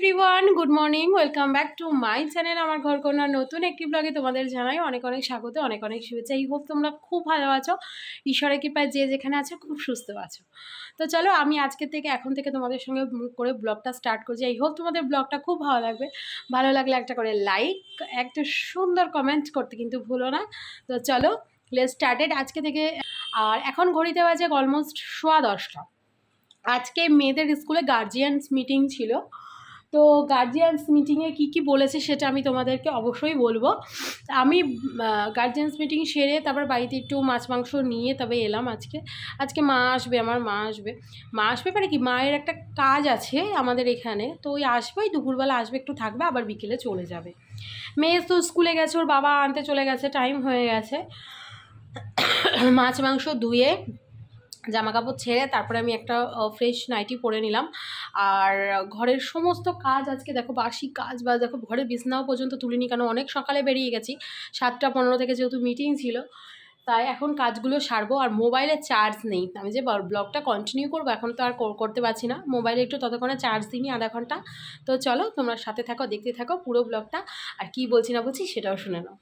Everyone, good morning, welcome back to my channel. আমার ঘরকন্যার নতুন একটি ব্লগে তোমাদের জানাই অনেক অনেক স্বাগত, অনেক অনেক শুভেচ্ছা। এই হোপ তোমরা খুব ভালো আছো, ঈশ্বরের কৃপায় যে যেখানে আছো খুব সুস্থ আছো। তো চলো আমি আজকে থেকে এখন থেকে তোমাদের সঙ্গে করে ব্লগটা স্টার্ট করছি। এই হোপ তোমাদের ব্লগটা খুব ভালো লাগবে। ভালো লাগলে একটা করে লাইক, একটা সুন্দর কমেন্ট করতে কিন্তু ভুলো না। তো চলো লেটস স্টার্টেড আজকে থেকে। আর এখন ঘড়িতে বাজে অলমোস্ট 10:15। আজকে মেয়েদের স্কুলে গার্জিয়ানস মিটিং ছিল। তো গার্জিয়ানস মিটিংয়ে কী কী বলেছে সেটা আমি তোমাদেরকে অবশ্যই বলবো। আমি গার্জিয়ানস মিটিং সেরে তারপর বাড়িতে একটু মাছ মাংস নিয়ে তবে এলাম। আজকে মা আসবে, আমার মা আসবে পারে কি, মায়ের একটা কাজ আছে আমাদের এখানে, তো ওই আসবে, ওই দুপুরবেলা আসবে, একটু থাকবে, আবার বিকেলে চলে যাবে। মেয়ে তো স্কুলে গেছে, ওর বাবা আনতে চলে গেছে, টাইম হয়ে গেছে। মাছ মাংস ধুয়ে জামা কাপড় ছেড়ে তারপরে আমি একটা ফ্রেশ নাইটি পরে নিলাম। আর ঘরের সমস্ত কাজ আজকে দেখো, বাসি কাজ বা দেখো, ঘরের বিছনাও পর্যন্ত তুলিনি, কেন অনেক সকালে বেরিয়ে গেছি, 7:15 থেকে যেহেতু মিটিং ছিল, তাই এখন কাজগুলো সারবো। আর মোবাইলে চার্জ নেই, আমি যে ব্লগটা কন্টিনিউ করবো এখন তো আর করতে পারছি না, মোবাইলে একটু ততক্ষণে চার্জ দিইনি, আধা ঘন্টা। তো চলো তোমরা সাথে থাকো, দেখতে থাকো পুরো ব্লগটা, আর কি বলছি না বলছি সেটাও শুনে নাও।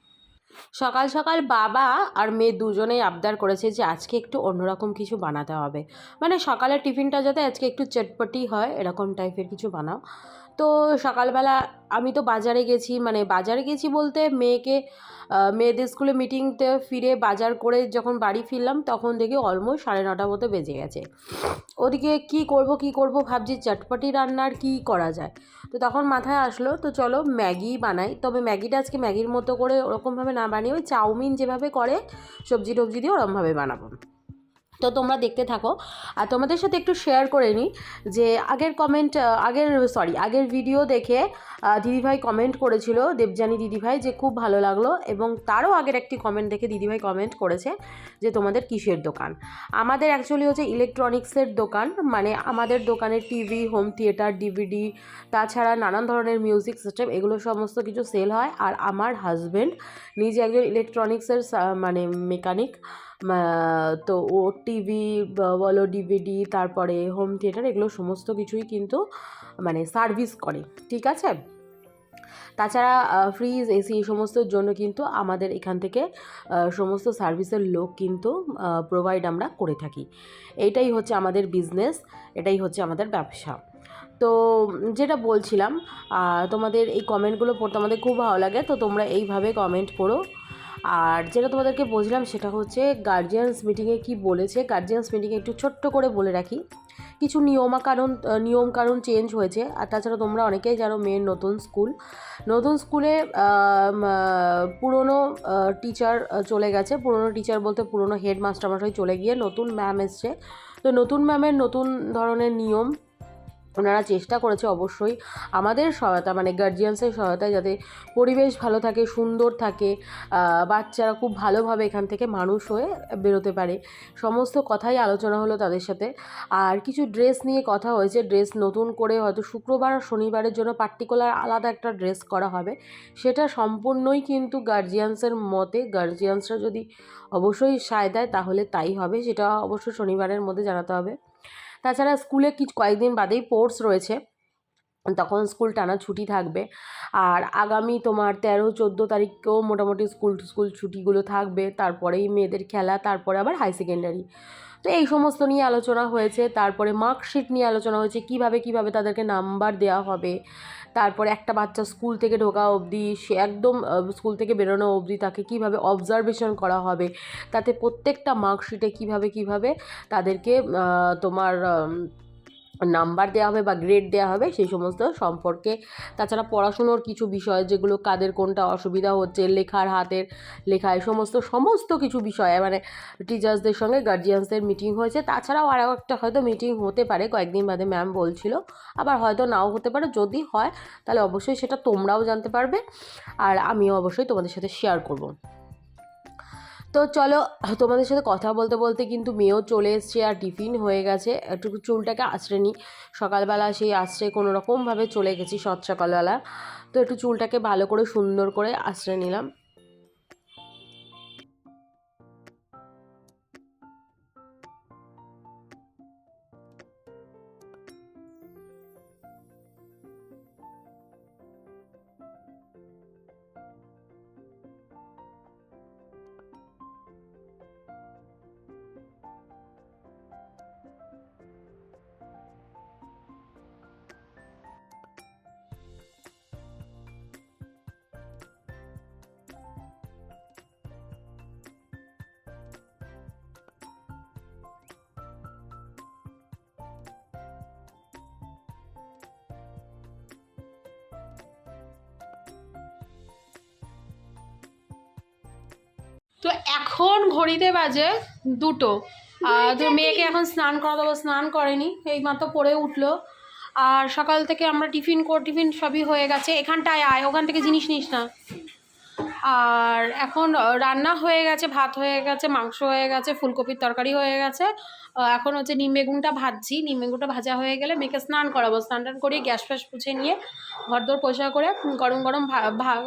সকাল সকাল বাবা আর মেয়ে দুজনেই আবদার করেছে যে আজকে একটু অন্যরকম কিছু বানাতে হবে, মানে সকালের টিফিনটা যাতে আজকে একটু চটপটি হয় এরকম টাইপের কিছু বানাও। তো সকালবেলা আমি তো বাজারে গেছি, মানে বাজারে গেছি বলতে মেয়েদের স্কুলে মিটিংতে ফিরে বাজার করে যখন বাড়ি ফিরলাম তখন দেখি অলমোস্ট 9:30 মতো বেজে গেছে। ওদিকে কি করব ভাবছি, চটপটি রান্নার কি করা যায়। তো তখন মাথায় আসলো তো চলো ম্যাগি বানাই, তবে ম্যাগিটা আজকে ম্যাগির মতো করে ওরকমভাবে না বানিয়ে ওই চাউমিন যেভাবে করে সবজি টবজি দিয়ে ওরকমভাবে বানাবো। তো তোমরা দেখতে থাকো। আর তোমাদের সাথে একটু শেয়ার করে নিই যে আগের ভিডিও দেখে দিদিভাই কমেন্ট করেছিল, দেবযানী দিদিভাই, যে খুব ভালো লাগলো, এবং তারও আগের একটি কমেন্ট দেখে দিদিভাই কমেন্ট করেছে যে তোমাদের কিসের দোকান। আমাদের অ্যাকচুয়ালি হচ্ছে ইলেকট্রনিক্সের দোকান, মানে আমাদের দোকানে টিভি, হোম থিয়েটার, ডিভিডি, তাছাড়া নানান ধরনের মিউজিক সিস্টেম, এগুলো সমস্ত কিছু সেল হয়। আর আমার হাজব্যান্ড নিজে একজন ইলেকট্রনিক্সের মানে মেকানিক। তো ও টিভি বলো, ডিভিডি, তারপরে হোম থিয়েটার, এগুলো সমস্ত কিছুই কিন্তু মানে সার্ভিস করে, ঠিক আছে। তাছাড়া ফ্রিজ, এসি এই সমস্তর জন্য কিন্তু আমাদের এখান থেকে সমস্ত সার্ভিসের লোক কিন্তু প্রোভাইড আমরা করে থাকি। এইটাই হচ্ছে আমাদের বিজনেস, এটাই হচ্ছে আমাদের ব্যবসা। তো যেটা বলছিলাম, তোমাদের এই কমেন্টগুলো পড়তে আমাদের খুব ভালো লাগে, তো তোমরা এইভাবে কমেন্ট করো। আর যেটা তোমাদেরকে বলছিলাম সেটা হচ্ছে গার্জিয়ানস মিটিংয়ে কি বলেছে। গার্জিয়ানস মিটিংয়ে একটু ছোট্ট করে বলে রাখি, কিছু নিয়মকানুন চেঞ্জ হয়েছে। আর তাছাড়া তোমরা অনেকেই জানো মেয়ের নতুন স্কুলে পুরনো টিচার চলে গেছে, পুরনো টিচার বলতে পুরনো হেডমাস্টারমশাই চলে গিয়ে নতুন ম্যাম এসছে। তো নতুন ম্যামের নতুন ধরনের নিয়ম, ওনারা চেষ্টা করেছে অবশ্যই আমাদের সহায়তা, মানে গার্জিয়ানসের সহায়তায়, যাতে পরিবেশ ভালো থাকে, সুন্দর থাকে, বাচ্চারা খুব ভালোভাবে এখান থেকে মানুষ হয়ে বেরোতে পারে। সমস্ত কথাই আলোচনা হলো তাদের সাথে। আর কিছু ড্রেস নিয়ে কথা হয়েছে, ড্রেস নতুন করে হয়তো শুক্রবার আর শনিবারের জন্য পার্টিকুলার আলাদা একটা ড্রেস করা হবে, সেটা সম্পূর্ণই কিন্তু গার্জিয়ানসের মতে, গার্জিয়ানসরা যদি অবশ্যই সায় দেয় তাহলে তাই হবে, সেটা অবশ্যই শনিবারের মধ্যে জানাতে হবে। তাছাড়া স্কুলে কয়েকদিন বাদেই স্পোর্টস রয়েছে, তখন স্কুল টানা ছুটি থাকবে। আর আগামী তোমার 13-14 তারিখকেও মোটামুটি স্কুল ছুটিগুলো থাকবে, তারপরেই মেয়েদের খেলা, তারপরে আবার হাই সেকেন্ডারি। তো এই সমস্ত নিয়ে আলোচনা হয়েছে। তারপরে মার্কশিট নিয়ে আলোচনা হয়েছে, কিভাবে তাদেরকে নাম্বার দেওয়া হবে। তারপরে একটা বাচ্চা স্কুল থেকে ঢোকা অবধি, সে একদম স্কুল থেকে বেরোনো অবধি তাকে কিভাবে অবজারভেশন করা হবে, তাতে প্রত্যেকটা মার্কশিটে কিভাবে তাদেরকে তোমার নাম্বার দেওয়া হবে বা গ্রেড দেওয়া হবে, সেই সমস্ত সম্পর্কে। তাছাড়া পড়াশুনোর কিছু বিষয়, যেগুলো কাদের কোনটা অসুবিধা হচ্ছে, হাতের লেখায় সমস্ত কিছু বিষয়ে, মানে টিচার্সদের সঙ্গে গার্জিয়ানসদের মিটিং হয়েছে। তাছাড়াও আরও একটা হয়তো মিটিং হতে পারে কয়েকদিন বাদে, ম্যাম বলছিল, আবার হয়তো নাও হতে পারে। যদি হয় তাহলে অবশ্যই সেটা তোমরাও জানতে পারবে, আর আমিও অবশ্যই তোমাদের সাথে শেয়ার করব। তো চলো, তোমাদের সাথে কথা বলতে বলতে কিন্তু মেয়েও চলে এসছে, আর টিফিন হয়ে গেছে। একটু চুলটাকে আঁচড়ে নিই, সকালবেলা সেই আঁচড়ে কোনো রকমভাবে চলে গেছি সকালবেলা। তো একটু চুলটাকে ভালো করে সুন্দর করে আঁচড়ে নিলাম। তো এখন ঘড়িতে বাজে 2টো। তো মেয়েকে এখন স্নান করা দেবো, স্নান করেনি, এইমাত্র পড়ে উঠলো। আর সকাল থেকে আমরা টিফিন সবই হয়ে গেছে। এখানটায় আয়, ওখান থেকে জিনিস নিস না। আর এখন রান্না হয়ে গেছে, ভাত হয়ে গেছে, মাংস হয়ে গেছে, ফুলকপির তরকারি হয়ে গেছে। এখন হচ্ছে নিম বেগুনটা ভাজছি। নিম বেগুনটা ভাজা হয়ে গেলে মেয়েকে স্নান করাবো। স্নান টান করিয়ে গ্যাস ফ্যাস পুছে নিয়ে ঘরদোর পরিষ্কার করে গরম গরম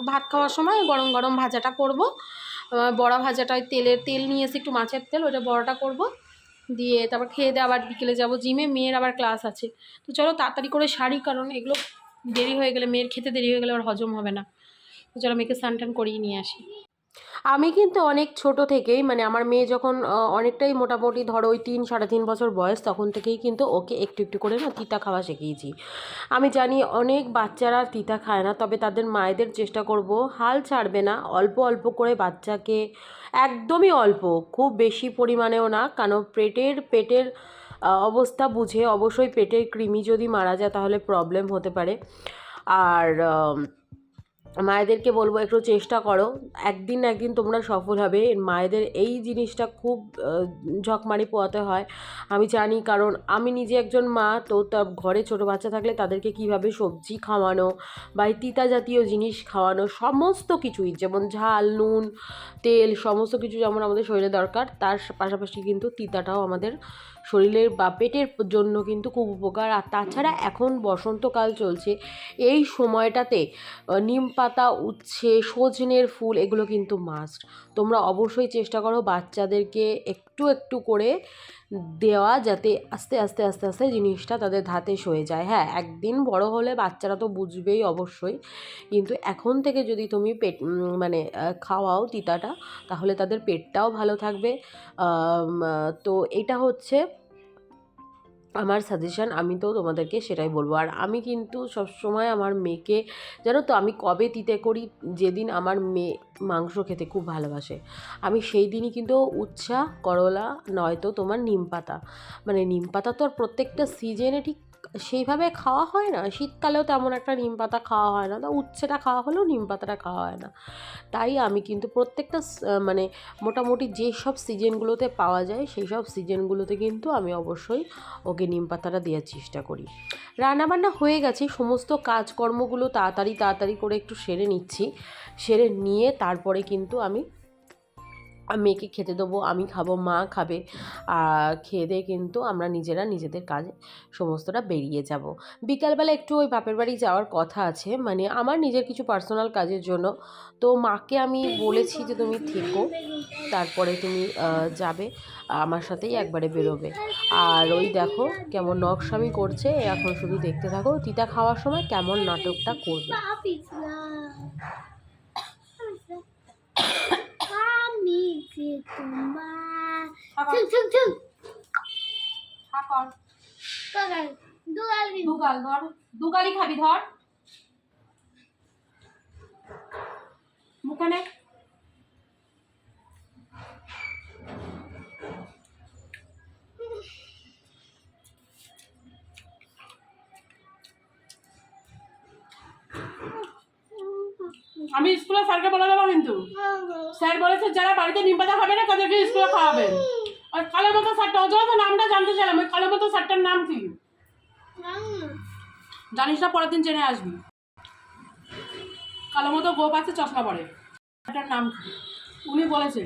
ভাত খাওয়ার সময় গরম গরম ভাজাটা করব। বড়া ভাজাটায় তেল নিয়ে এসে একটু মাছের তেল, ওটা বড়াটা করব। দিয়ে তারপর খেয়ে দিয়ে আবার বিকেলে যাব জিমে, মেয়ের আবার ক্লাস আছে। তো চলো তাড়াতাড়ি করে সারি, কারণ এগুলো দেরি হয়ে গেলে, মেয়ের খেতে দেরি হয়ে গেলে ওর হজম হবে না। তো চলো মেয়েকে স্নান টান করিয়ে নিয়ে আসি। আমি কিন্তু অনেক ছোট থেকেই, মানে আমার মেয়ে যখন অনেকটাই মোটামুটি ধরো ওই 3-3.5 বছর বয়স, তখন থেকেই কিন্তু ওকে একটু একটু করে না তিতা খাওয়া শিখিয়েছি। আমি জানি অনেক বাচ্চারা তিতা খায় না, তবে তাদের মায়েদের চেষ্টা করব হাল ছাড়বে না, অল্প অল্প করে বাচ্চাকে, একদমই অল্প, খুব বেশি পরিমাণেও না, কারণ পেটের অবস্থা বুঝে, অবশ্যই পেটের কৃমি যদি মারা যায় তাহলে প্রবলেম হতে পারে। আর মায়েদেরকে বলবো একটু চেষ্টা করো, একদিন না একদিন তোমরা সফল হবে। মায়েদের এই জিনিসটা খুব ঝকমারি পোয়াতে হয়, আমি জানি, কারণ আমি নিজে একজন মা। তো তার ঘরে ছোটো বাচ্চা থাকলে তাদেরকে কিভাবে সবজি খাওয়ানো বা তিতা জাতীয় জিনিস খাওয়ানো, সমস্ত কিছুই, যেমন ঝাল, নুন, তেল, সমস্ত কিছু যেমন আমাদের শরীরে দরকার, তার পাশাপাশি কিন্তু তিতাটাও আমাদের শরীরের বা পেটের জন্য কিন্তু খুব উপকার। আর তাছাড়া এখন বসন্তকাল চলছে, এই সময়টাতে নিম পাতা, উচ্ছে, সজনের ফুল, এগুলো কিন্তু মাস্ট। তোমরা অবশ্যই চেষ্টা করো বাচ্চাদেরকে একটু একটু করে দেওয়া, যাতে আস্তে আস্তে আস্তে আস্তে জিনিসটা তাদের ধাতে সয়ে যায়। হ্যাঁ, একদিন বড় হলে বাচ্চারা তো বুঝবেই অবশ্যই, কিন্তু এখন থেকে যদি তুমি মানে খাওয়াও তিতাটা, তাহলে তাদের পেটটাও ভালো থাকবে। তো এটা হচ্ছে আমার সাজেশান, আমি তো তোমাদেরকে সেটাই বলবো। আর আমি কিন্তু সবসময় আমার মেয়েকে, জানো তো আমি কবে তিতে করি, যেদিন আমার মেয়ে মাংস খেতে খুব ভালোবাসে, আমি সেই দিনই কিন্তু উচ্ছা, করলা, নয়তো তোমার নিম পাতা, মানে নিম পাতা তো আর প্রত্যেকটা সিজনে ঠিক সেইভাবে খাওয়া হয় না, শীতকালেও তেমন একটা নিম পাতা খাওয়া হয় না, তো উচ্ছেটা খাওয়া হলেও নিম পাতাটা খাওয়া হয় না। তাই আমি কিন্তু প্রত্যেকটা মানে মোটামুটি যেসব সিজনগুলোতে পাওয়া যায় সেই সব সিজনগুলোতে কিন্তু আমি অবশ্যই ওকে নিম পাতাটা দেওয়ার চেষ্টা করি। রান্নাবান্না হয়ে গেছে, সমস্ত কাজকর্মগুলো তাড়াতাড়ি করে একটু সেরে নিচ্ছি। সেরে নিয়ে তারপরে কিন্তু আমি মেয়েকে খেতে দেবো, আমি খাবো, মা খাবে। খেয়ে দিয়ে কিন্তু আমরা নিজেদের কাজে সমস্তটা বেরিয়ে যাব। বিকালবেলা একটু ওই বাপের বাড়ি যাওয়ার কথা আছে, মানে আমার নিজের কিছু পার্সোনাল কাজের জন্য। তো মাকে আমি বলেছি যে তুমি থেকো, তারপরে তুমি যাবে, আমার সাথেই একবারে বেরোবে। আর ওই দেখো কেমন নকশামি করছে, এখন শুধু দেখতে থাকো তিতা খাওয়ার সময় কেমন নাটকটা করবে। দুগালি খাবি, ধর মুখানে। আমি স্কুলে স্যারকে বলে দেবো, কিন্তু স্যার বলেছে যারা বাড়িতে নিম পাতা খাবে না তাদেরকে স্কুলে খাওয়াবেন। আর কালো মতো স্যারটা, অজয় তো নামটা জানতে চাইলাম, ওই কালো মতো স্যারটার নাম কি জানিস না? পরের দিন জেনে আসবি। কালো মতো গোপ আছে, চশমা পরে, স্যারটার নাম কি উনি বলেছে।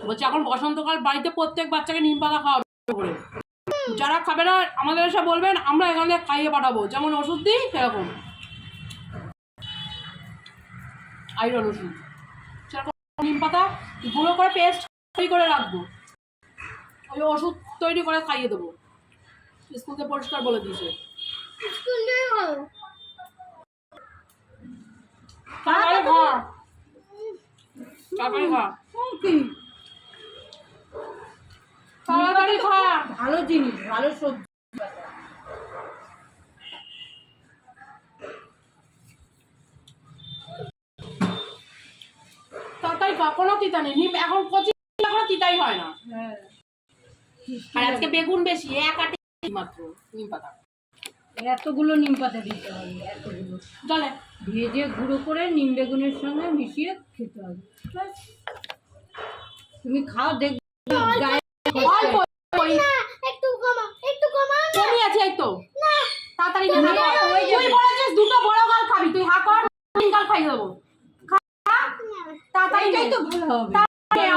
বলছে এখন বসন্তকাল, বাড়িতে প্রত্যেক বাচ্চাকে নিম পাতা খাওয়াবে করে। যারা খাবে না আমাদের এসে বলবেন, আমরা এখানে খাইয়ে পাঠাবো, যেমন ওষুধ দিই সেরকম আয়রন ওষুধ, সেরকম নিম পাতা গুঁড়ো করে পেস্ট তৈরি করে রাখবো, ওই ওষুধ তৈরি করে খাইয়ে দেবো। স্কুলকে পরিষ্কার বলে দিয়েছে। ভালো জিনিস, ভালো সবজি, তাড়াতাড়ি খা, কোনো তিতা নেই। নিম এখন কচি, এখনো তিতাই হয় না। আর আজকে বেগুন বেশি, এক আটি মাত্র নিম পাতা। এতগুলো নিম পাতা দিতে হবে, এতগুলো চলে ভেজে গুঁড়ো করে নিম বেগুনের সঙ্গে মিশিয়ে খেতে হবে। ব্যাস। তুমি খাও, দেখবে গায়ে অল্প কমই আছে, এই তো তাড়াতাড়ি না তুই বলেছিস দুটো বড় গাল খাবি, তুই হা কর, তিন গাল খাই দেবো, তাড়াতাড়ি এটাই তো ভালো হবে।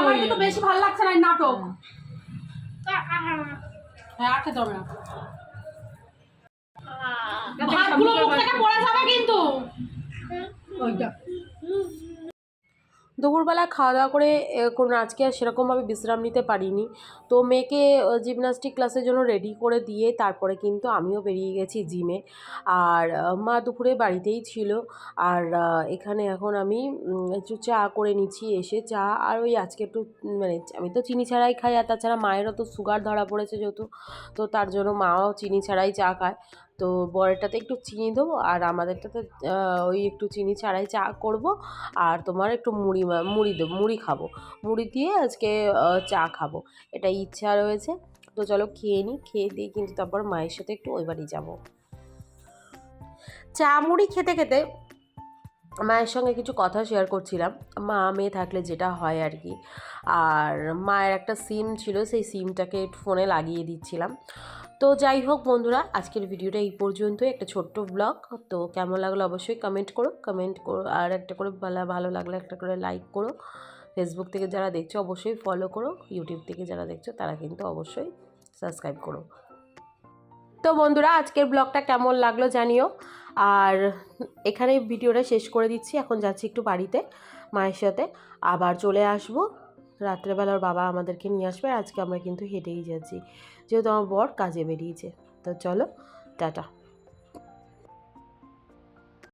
আমার কিন্তু বেশি ভালো লাগছে না এই নাটক। হ্যাঁ খেতে হবে না, ভাতগুলো মুখ থেকে পড়ে যাবে কিন্তু। ওইটা দুপুরবেলা খাওয়া দাওয়া করে কোনো আজকে আর সেরকমভাবে বিশ্রাম নিতে পারিনি। তো মেয়েকে জিমনাস্টিক ক্লাসের জন্য রেডি করে দিয়ে তারপরে কিন্তু আমিও বেরিয়ে গেছি জিমে। আর মা দুপুরে বাড়িতেই ছিল। আর এখানে এখন আমি একটু চা করে নিচ্ছি, এসে চা আর ওই আজকে একটু মানে আমি তো চিনি ছাড়াই খাই, আর তাছাড়া মায়েরও তো সুগার ধরা পড়েছে যেহেতু, তো তার জন্য মাও চিনি ছাড়াই চা খায়। তো বরেরটাতে একটু চিনি দেবো আর আমাদেরটাতে ওই একটু চিনি ছাড়াই চা করব। আর তোমার একটু মুড়ি দেবো, মুড়ি খাবো, মুড়ি দিয়ে আজকে চা খাবো, এটা ইচ্ছা রয়েছে। তো চলো খেয়ে নিই, খেয়ে দিয়ে কিন্তু তারপর মায়ের সাথে একটু ওই বাড়ি যাবো। চা মুড়ি খেতে খেতে মায়ের সঙ্গে কিছু কথা শেয়ার করছিলাম, মা মেয়ে থাকলে যেটা হয় আর কি। আর মায়ের একটা সিম ছিল, সেই সিমটাকে ফোনে লাগিয়ে দিচ্ছিলাম। তো যাই হোক বন্ধুরা, আজকের ভিডিওটা এই পর্যন্তই, একটা ছোট্ট ব্লগ। তো কেমন লাগলো অবশ্যই কমেন্ট করো, আর একটা করে ভালো লাগলে একটা করে লাইক করো। ফেসবুক থেকে যারা দেখছো অবশ্যই ফলো করো, ইউটিউব থেকে যারা দেখছো তারা কিন্তু অবশ্যই সাবস্ক্রাইব করো। তো বন্ধুরা, আজকের ব্লগটা কেমন লাগলো জানিও। আর এখানে ভিডিওটা শেষ করে দিচ্ছি, এখন যাচ্ছি একটু বাড়িতে মায়ের সাথে, আবার চলে আসবো রাত্রেবেলা। ওর বাবা আমাদেরকে নিয়ে আসবে, আর আজকে আমরা কিন্তু হেঁটেই যাচ্ছি যেহেতু আমার বর কাজে বেরিয়েছে। তো চলো, টাটা।